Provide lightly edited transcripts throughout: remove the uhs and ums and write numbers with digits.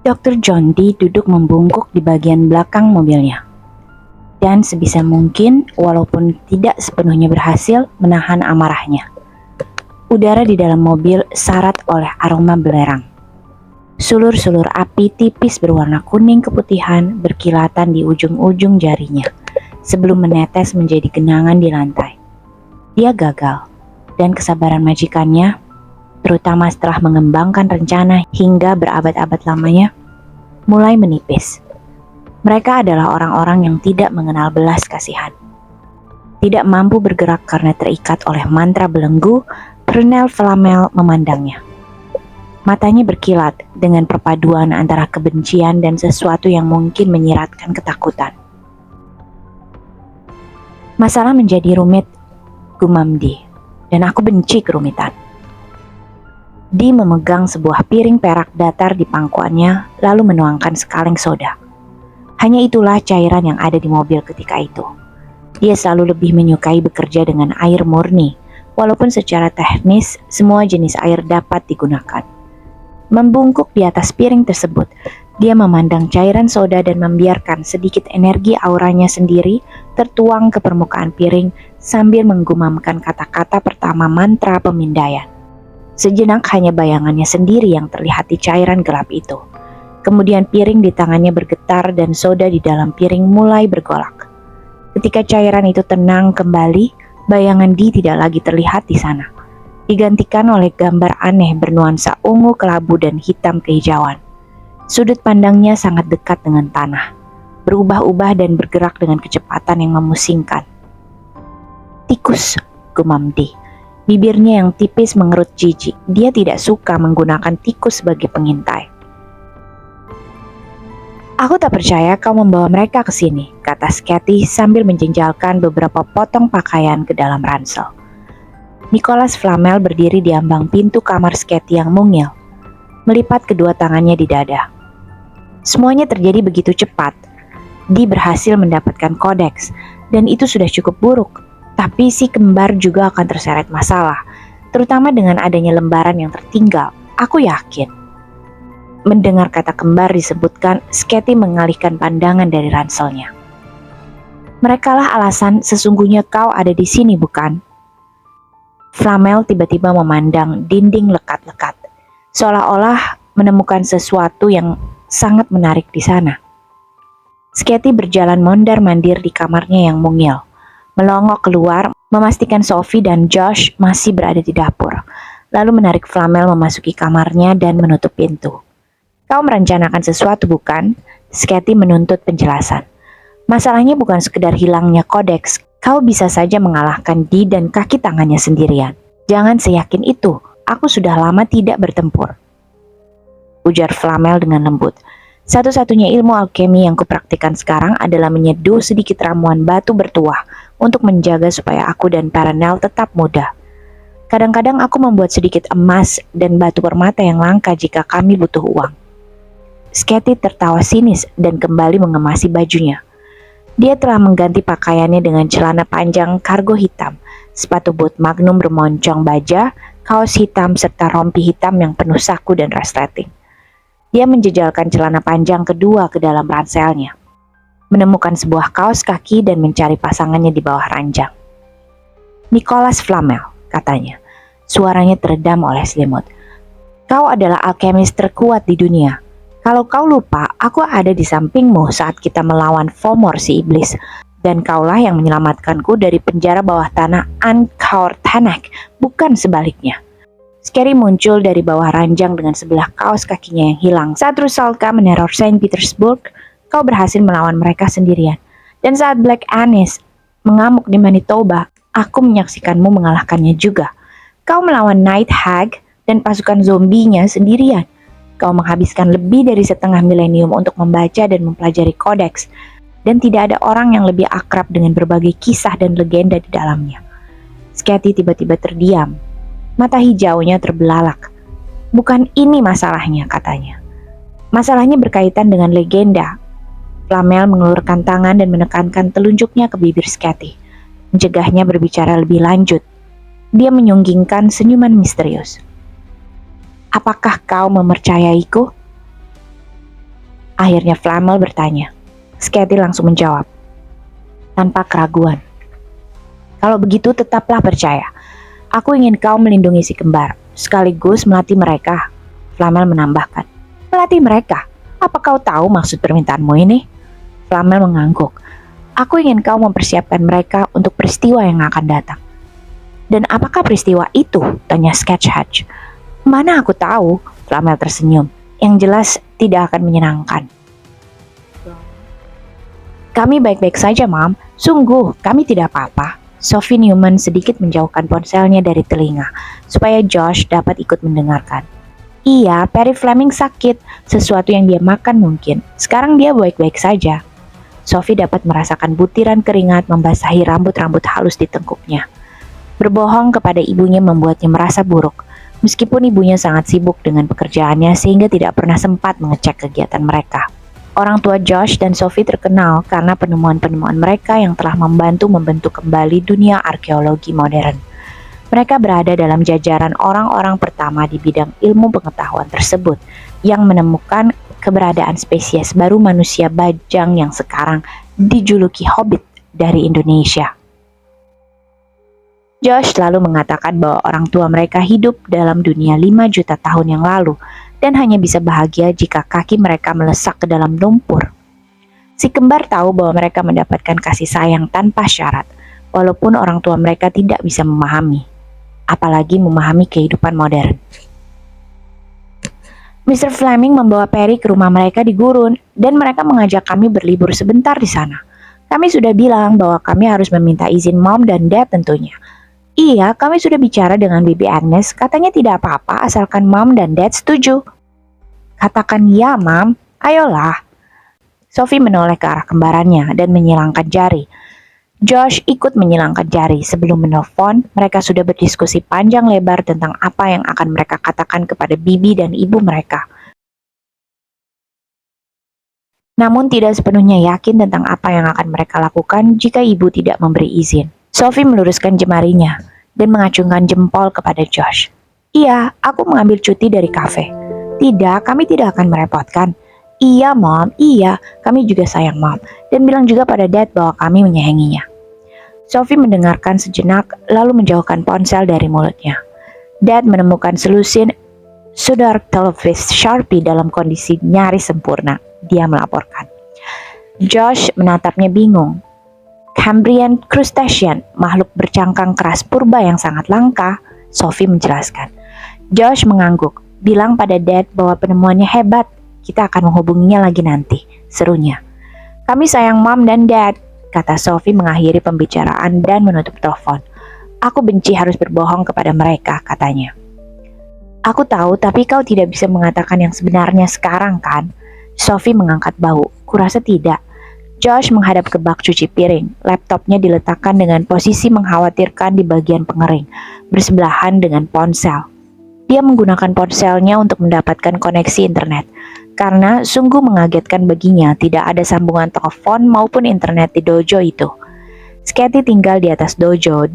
Dr. John Dee duduk membungkuk di bagian belakang mobilnya. Dan sebisa mungkin, walaupun tidak sepenuhnya berhasil menahan amarahnya. Udara di dalam mobil syarat oleh aroma belerang. Sulur-sulur api tipis berwarna kuning keputihan berkilatan di ujung-ujung jarinya sebelum menetes menjadi genangan di lantai. Dia gagal, dan kesabaran majikannya, terutama setelah mengembangkan rencana hingga berabad-abad lamanya, mulai menipis. Mereka adalah orang-orang yang tidak mengenal belas kasihan. Tidak mampu bergerak karena terikat oleh mantra belenggu, Pernell Flamel memandangnya. Matanya berkilat dengan perpaduan antara kebencian dan sesuatu yang mungkin menyiratkan ketakutan. Masalah menjadi rumit, gumam Dee, dan aku benci kerumitan. Dee memegang sebuah piring perak datar di pangkuannya lalu menuangkan sekaleng soda. Hanya itulah cairan yang ada di mobil ketika itu. Dia selalu lebih menyukai bekerja dengan air murni, walaupun secara teknis semua jenis air dapat digunakan. Membungkuk di atas piring tersebut, dia memandang cairan soda dan membiarkan sedikit energi auranya sendiri tertuang ke permukaan piring sambil menggumamkan kata-kata pertama mantra pemindaian. Sejenak hanya bayangannya sendiri yang terlihat di cairan gelap itu. Kemudian piring di tangannya bergetar dan soda di dalam piring mulai bergolak. Ketika cairan itu tenang kembali, bayangan Dee tidak lagi terlihat di sana. Digantikan oleh gambar aneh bernuansa ungu kelabu dan hitam kehijauan. Sudut pandangnya sangat dekat dengan tanah, berubah-ubah dan bergerak dengan kecepatan yang memusingkan. Tikus, gumam Dee. Bibirnya yang tipis mengerut jijik. Dia tidak suka menggunakan tikus sebagai pengintai. Aku tak percaya kau membawa mereka ke sini, kata Skatty sambil menjenjalkan beberapa potong pakaian ke dalam ransel. Nicholas Flamel berdiri di ambang pintu kamar Skatty yang mungil, melipat kedua tangannya di dada. Semuanya terjadi begitu cepat. Dee berhasil mendapatkan kodeks, dan itu sudah cukup buruk. Tapi si kembar juga akan terseret masalah, terutama dengan adanya lembaran yang tertinggal. Aku yakin. Mendengar kata kembar disebutkan, Skatty mengalihkan pandangan dari ranselnya. Merekalah alasan sesungguhnya kau ada di sini, bukan? Flamel tiba-tiba memandang dinding lekat-lekat, seolah-olah menemukan sesuatu yang sangat menarik di sana. Skatty berjalan mondar-mandir di kamarnya yang mungil, melongok keluar, memastikan Sophie dan Josh masih berada di dapur, lalu menarik Flamel memasuki kamarnya dan menutup pintu. Kau merencanakan sesuatu, bukan? Skatty menuntut penjelasan. Masalahnya bukan sekedar hilangnya kodeks. Kau bisa saja mengalahkan Dee dan kaki tangannya sendirian. Jangan seyakin itu. Aku sudah lama tidak bertempur, ujar Flamel dengan lembut. Satu-satunya ilmu alkemi yang kupraktikkan sekarang adalah menyeduh sedikit ramuan batu bertuah untuk menjaga supaya aku dan Pernell tetap muda. Kadang-kadang aku membuat sedikit emas dan batu permata yang langka jika kami butuh uang. Skatty tertawa sinis dan kembali mengemasi bajunya. Dia telah mengganti pakaiannya dengan celana panjang kargo hitam, sepatu boot magnum bermoncong baja, kaos hitam serta rompi hitam yang penuh saku dan resleting. Dia menjejalkan celana panjang kedua ke dalam ranselnya, menemukan sebuah kaos kaki dan mencari pasangannya di bawah ranjang. Nicholas Flamel, katanya. Suaranya teredam oleh selimut. Kau adalah alkemis terkuat di dunia. Kalau kau lupa, aku ada di sampingmu saat kita melawan Fomor si iblis. Dan kaulah yang menyelamatkanku dari penjara bawah tanah An-Kaur-Tanak, bukan sebaliknya. Skatty muncul dari bawah ranjang dengan sebelah kaos kakinya yang hilang. Saat Rusalka meneror Saint Petersburg, kau berhasil melawan mereka sendirian. Dan saat Black Anis mengamuk di Manitoba, aku menyaksikanmu mengalahkannya juga. Kau melawan Night Hag dan pasukan zombinya sendirian. Kau menghabiskan lebih dari setengah milenium untuk membaca dan mempelajari kodeks, dan tidak ada orang yang lebih akrab dengan berbagai kisah dan legenda di dalamnya. Skatty tiba-tiba terdiam. Mata hijaunya terbelalak. Bukan ini masalahnya, katanya. Masalahnya berkaitan dengan legenda. Flamel mengulurkan tangan dan menekankan telunjuknya ke bibir Skatty, mencegahnya berbicara lebih lanjut. Dia menyunggingkan senyuman misterius. Apakah kau mempercayaiku? Akhirnya Flamel bertanya. Sketty langsung menjawab, tanpa keraguan. Kalau begitu tetaplah percaya. Aku ingin kau melindungi si kembar, sekaligus melatih mereka. Flamel menambahkan. Melatih mereka? Apa kau tahu maksud permintaanmu ini? Flamel mengangguk. Aku ingin kau mempersiapkan mereka untuk peristiwa yang akan datang. Dan apakah peristiwa itu? Tanya Sketch Hatch. Mana aku tahu? Flamel tersenyum. Yang jelas tidak akan menyenangkan. Kami baik-baik saja, Mam. Sungguh, kami tidak apa-apa. Sophie Newman sedikit menjauhkan ponselnya dari telinga, supaya Josh dapat ikut mendengarkan. Iya, Perry Fleming sakit, sesuatu yang dia makan mungkin. Sekarang dia baik-baik saja. Sophie dapat merasakan butiran keringat membasahi rambut-rambut halus di tengkuknya. Berbohong kepada ibunya membuatnya merasa buruk, meskipun ibunya sangat sibuk dengan pekerjaannya sehingga tidak pernah sempat mengecek kegiatan mereka. Orang tua Josh dan Sophie terkenal karena penemuan-penemuan mereka yang telah membantu membentuk kembali dunia arkeologi modern. Mereka berada dalam jajaran orang-orang pertama di bidang ilmu pengetahuan tersebut yang menemukan keberadaan spesies baru manusia bajang yang sekarang dijuluki Hobbit dari Indonesia. Josh selalu mengatakan bahwa orang tua mereka hidup dalam dunia 5 juta tahun yang lalu dan hanya bisa bahagia jika kaki mereka melesak ke dalam lumpur. Si kembar tahu bahwa mereka mendapatkan kasih sayang tanpa syarat, walaupun orang tua mereka tidak bisa memahami, apalagi memahami kehidupan modern. Mr. Fleming membawa Perry ke rumah mereka di gurun dan mereka mengajak kami berlibur sebentar di sana. Kami sudah bilang bahwa kami harus meminta izin Mom dan Dad tentunya. Iya, kami sudah bicara dengan Bibi Agnes, katanya tidak apa-apa asalkan Mom dan Dad setuju. Katakan ya, Mom, ayolah. Sophie menoleh ke arah kembarannya dan menyilangkan jari. Josh ikut menyilangkan jari. Sebelum menelpon, mereka sudah berdiskusi panjang lebar tentang apa yang akan mereka katakan kepada Bibi dan ibu mereka. Namun tidak sepenuhnya yakin tentang apa yang akan mereka lakukan jika ibu tidak memberi izin. Sophie meluruskan jemarinya dan mengacungkan jempol kepada Josh. Iya, aku mengambil cuti dari kafe. Tidak, kami tidak akan merepotkan. Iya, Mom, iya, kami juga sayang Mom. Dan bilang juga pada Dad bahwa kami menyayanginya. Sophie mendengarkan sejenak, lalu menjauhkan ponsel dari mulutnya. Dad menemukan selusin Sudark Televis Sharpie dalam kondisi nyaris sempurna. Dia melaporkan. Josh menatapnya bingung. Cambrian crustacean, makhluk bercangkang keras purba yang sangat langka, Sophie menjelaskan. Josh mengangguk, bilang pada Dad bahwa penemuannya hebat. Kita akan menghubunginya lagi nanti, serunya. Kami sayang Mom dan Dad, kata Sophie mengakhiri pembicaraan dan menutup telepon. Aku benci harus berbohong kepada mereka, katanya. Aku tahu, tapi kau tidak bisa mengatakan yang sebenarnya sekarang, kan? Sophie mengangkat bahu. Kurasa tidak. Josh menghadap ke bak cuci piring. Laptopnya diletakkan dengan posisi mengkhawatirkan di bagian pengering, bersebelahan dengan ponsel. Dia menggunakan ponselnya untuk mendapatkan koneksi internet, karena sungguh mengagetkan baginya tidak ada sambungan telepon maupun internet di dojo itu. Sketty tinggal di atas dojo,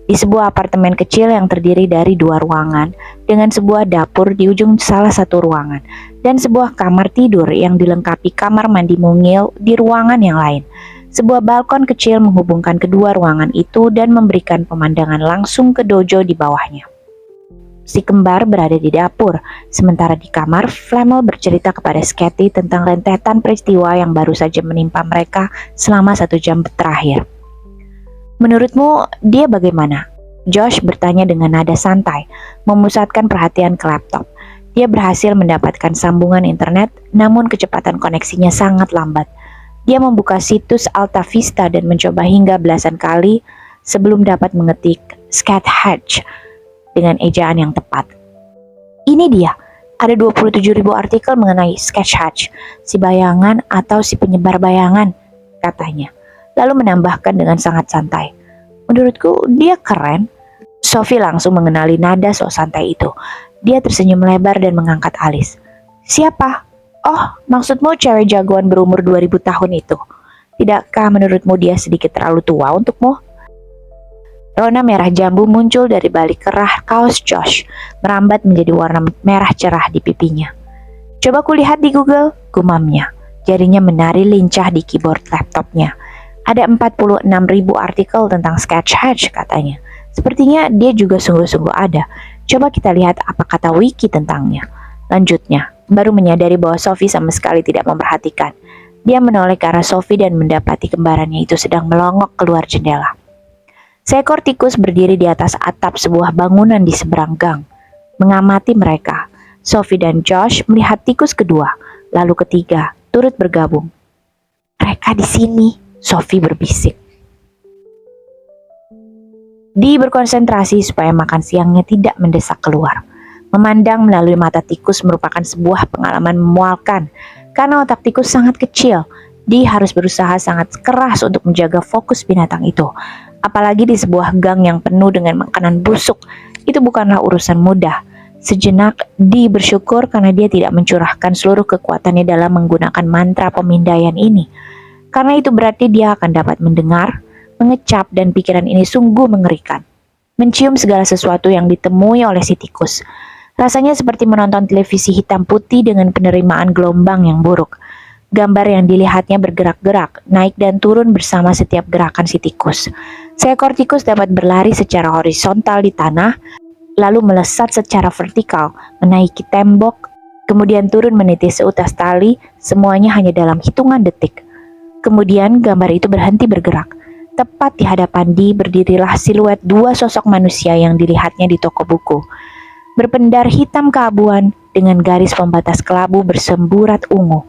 di sebuah apartemen kecil yang terdiri dari 2 ruangan, dengan sebuah dapur di ujung salah satu ruangan, dan sebuah kamar tidur yang dilengkapi kamar mandi mungil di ruangan yang lain. Sebuah balkon kecil menghubungkan kedua ruangan itu dan memberikan pemandangan langsung ke dojo di bawahnya. Si kembar berada di dapur, sementara di kamar, Flamel bercerita kepada Sketty tentang rentetan peristiwa yang baru saja menimpa mereka selama 1 jam terakhir. Menurutmu, dia bagaimana? Josh bertanya dengan nada santai, memusatkan perhatian ke laptop. Dia berhasil mendapatkan sambungan internet, namun kecepatan koneksinya sangat lambat. Dia membuka situs Alta Vista dan mencoba hingga belasan kali sebelum dapat mengetik Sketch Hatch dengan ejaan yang tepat. Ini dia, ada 27.000 artikel mengenai Sketch Hatch, si bayangan atau si penyebar bayangan, katanya. Lalu menambahkan dengan sangat santai. Menurutku dia keren. Sophie langsung mengenali nada sok santai itu. Dia tersenyum lebar dan mengangkat alis. Siapa? Oh, maksudmu cewek jagoan berumur 2000 tahun itu. Tidakkah menurutmu dia sedikit terlalu tua untukmu? Rona merah jambu muncul dari balik kerah kaos Josh, merambat menjadi warna merah cerah di pipinya. Coba kulihat di Google, gumamnya. Jarinya menari lincah di keyboard laptopnya. Ada 46.000 artikel tentang Sketch Hatch katanya. Sepertinya dia juga sungguh-sungguh ada. Coba kita lihat apa kata wiki tentangnya. Lanjutnya, baru menyadari bahwa Sophie sama sekali tidak memperhatikan. Dia menoleh ke arah Sophie dan mendapati kembarannya itu sedang melongok keluar jendela. Seekor tikus berdiri di atas atap sebuah bangunan di seberang gang, mengamati mereka. Sophie dan Josh melihat tikus kedua, lalu ketiga turut bergabung. "Mereka di sini," Sophie berbisik. Dee berkonsentrasi supaya makan siangnya tidak mendesak keluar. Memandang melalui mata tikus merupakan sebuah pengalaman memualkan. Karena otak tikus sangat kecil, Dee harus berusaha sangat keras untuk menjaga fokus binatang itu. Apalagi di sebuah gang yang penuh dengan makanan busuk, itu bukanlah urusan mudah. Sejenak, Dee bersyukur karena dia tidak mencurahkan seluruh kekuatannya dalam menggunakan mantra pemindaian ini. Karena itu berarti dia akan dapat mendengar, mengecap, dan pikiran ini sungguh mengerikan. Mencium segala sesuatu yang ditemui oleh si tikus. Rasanya seperti menonton televisi hitam putih dengan penerimaan gelombang yang buruk. Gambar yang dilihatnya bergerak-gerak, naik dan turun bersama setiap gerakan si tikus. Seekor tikus dapat berlari secara horizontal di tanah, lalu melesat secara vertikal, menaiki tembok, kemudian turun meniti seutas tali, semuanya hanya dalam hitungan detik. Kemudian gambar itu berhenti bergerak. Tepat di hadapan Dee berdirilah siluet dua sosok manusia yang dilihatnya di toko buku. Berpendar hitam keabuan dengan garis pembatas kelabu bersemburat ungu.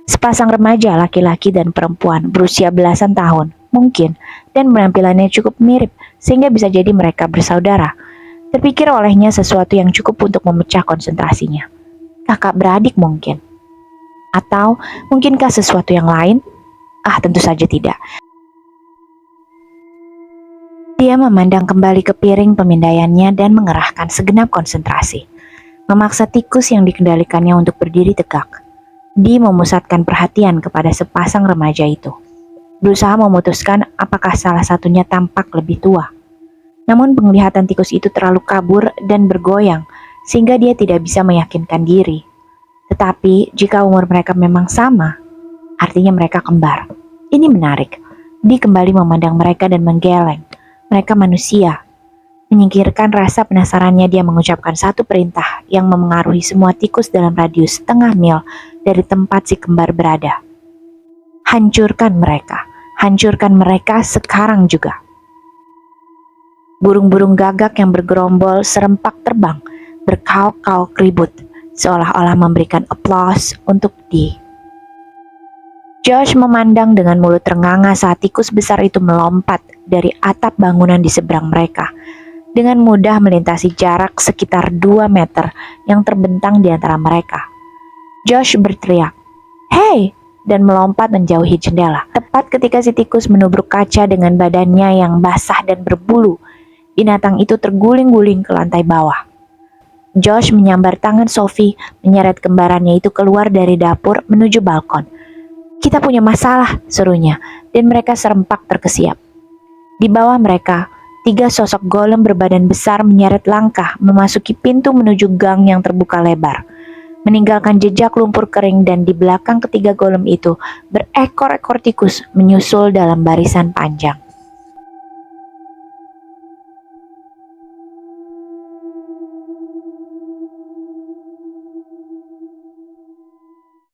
Sepasang remaja laki-laki dan perempuan berusia belasan tahun, mungkin, dan penampilannya cukup mirip sehingga bisa jadi mereka bersaudara. Terpikir olehnya sesuatu yang cukup untuk memecah konsentrasinya. Kakak beradik mungkin. Atau mungkinkah sesuatu yang lain? Tentu saja tidak. Dia memandang kembali ke piring pemindaiannya dan mengerahkan segenap konsentrasi. Memaksa tikus yang dikendalikannya untuk berdiri tegak. Dee memusatkan perhatian kepada sepasang remaja itu. Berusaha memutuskan apakah salah satunya tampak lebih tua. Namun penglihatan tikus itu terlalu kabur dan bergoyang, sehingga dia tidak bisa meyakinkan diri. Tetapi jika umur mereka memang sama, artinya mereka kembar. Ini menarik. Dee kembali memandang mereka dan menggeleng. Mereka manusia. Menyingkirkan rasa penasarannya, dia mengucapkan satu perintah yang memengaruhi semua tikus dalam radius setengah mil dari tempat si kembar berada. Hancurkan mereka sekarang juga. Burung-burung gagak yang bergerombol serempak terbang, berkauk-kauk ribut, seolah-olah memberikan aplaus untuk Dee. Josh memandang dengan mulut ternganga saat tikus besar itu melompat dari atap bangunan di seberang mereka, dengan mudah melintasi jarak sekitar 2 meter yang terbentang di antara mereka. Josh berteriak, "Hei!" dan melompat menjauhi jendela. Tepat ketika si tikus menubruk kaca dengan badannya yang basah dan berbulu, binatang itu terguling-guling ke lantai bawah. Josh menyambar tangan Sophie, menyeret kembarannya itu keluar dari dapur menuju balkon. "Kita punya masalah," serunya, dan mereka serempak terkesiap. Di bawah mereka, 3 sosok golem berbadan besar menyeret langkah memasuki pintu menuju gang yang terbuka lebar, meninggalkan jejak lumpur kering, dan di belakang ketiga golem itu berekor-ekor tikus menyusul dalam barisan panjang.